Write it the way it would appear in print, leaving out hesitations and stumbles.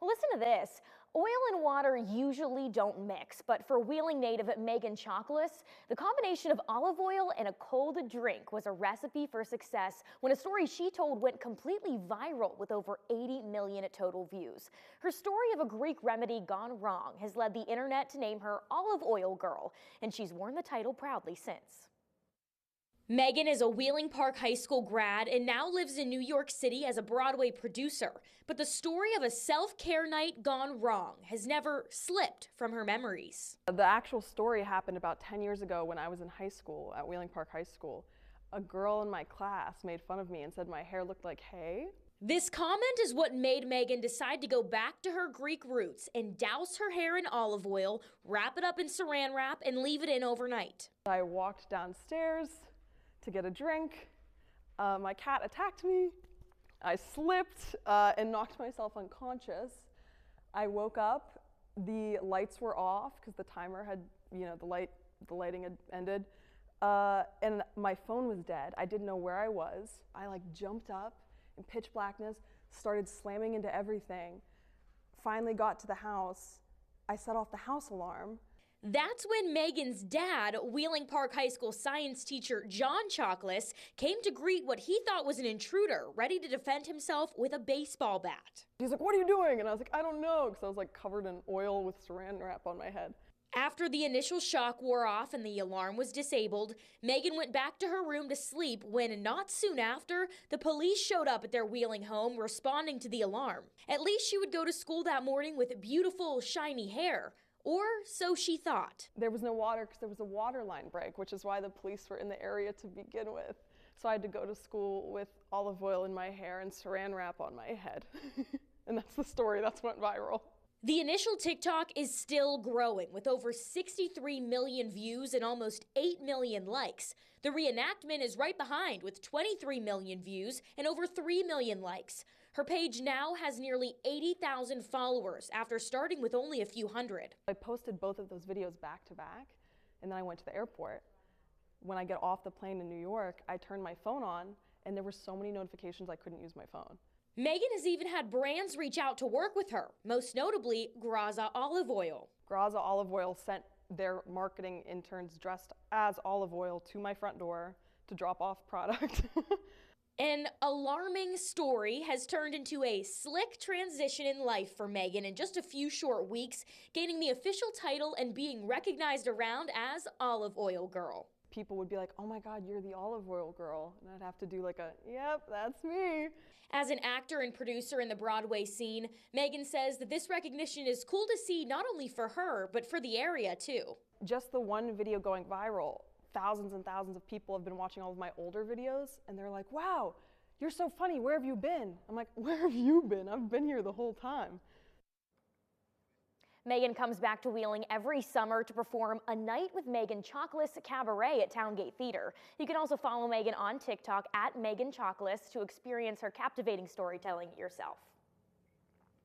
Listen to this. Oil and water usually don't mix, but for Wheeling native Megan Chocolates, the combination of olive oil and a cold drink was a recipe for success when a story she told went completely viral with over 80 million total views. Her story of a Greek remedy gone wrong has led the internet to name her Olive Oil Girl, and she's worn the title proudly since. Megan is a Wheeling Park High School grad and now lives in New York City as a Broadway producer. But the story of a self-care night gone wrong has never slipped from her memories. The actual story happened about 10 years ago when I was in high school at Wheeling Park High School. A girl in my class made fun of me and said my hair looked like hay. This comment is what made Megan decide to go back to her Greek roots and douse her hair in olive oil, wrap it up in saran wrap, and leave it in overnight. I walked downstairs to get a drink. My cat attacked me. I slipped and knocked myself unconscious. I woke up, the lights were off because the timer had, the lighting had ended, and my phone was dead. I didn't know where I was. I jumped up in pitch blackness, started slamming into everything. Finally got to the house. I set off the house alarm. That's when Megan's dad, Wheeling Park High School science teacher John Chocolates, came to greet what he thought was an intruder, ready to defend himself with a baseball bat. He's like, "What are you doing?" And I was like, "I don't know," because I was covered in oil with saran wrap on my head. After the initial shock wore off and the alarm was disabled, Megan went back to her room to sleep when, not soon after, the police showed up at their Wheeling home responding to the alarm. At least she would go to school that morning with beautiful, shiny hair. Or so she thought. There was no water because there was a water line break, which is why the police were in the area to begin with. So I had to go to school with olive oil in my hair and saran wrap on my head. And that's the story that's went viral. The initial TikTok is still growing with over 63 million views and almost 8 million likes. The reenactment is right behind with 23 million views and over 3 million likes. Her page now has nearly 80,000 followers after starting with only a few hundred. I posted both of those videos back to back, and then I went to the airport. When I get off the plane in New York, I turned my phone on, and there were so many notifications I couldn't use my phone. Megan has even had brands reach out to work with her, most notably Graza Olive Oil. Graza Olive Oil sent their marketing interns dressed as olive oil to my front door to drop off product. An alarming story has turned into a slick transition in life for Megan in just a few short weeks, gaining the official title and being recognized around as Olive Oil Girl. People would be like, "Oh my God, you're the Olive Oil Girl." And I'd have to do "Yep, that's me." As an actor and producer in the Broadway scene, Megan says that this recognition is cool to see not only for her, but for the area too. Just the one video going viral, thousands and thousands of people have been watching all of my older videos, and they're like, "Wow, you're so funny, where have you been?" I'm like, "Where have you been? I've been here the whole time." Megan comes back to Wheeling every summer to perform A Night with Megan Chocolates Cabaret at Towngate Theater. You can also follow Megan on TikTok at Megan Chocolates to experience her captivating storytelling yourself.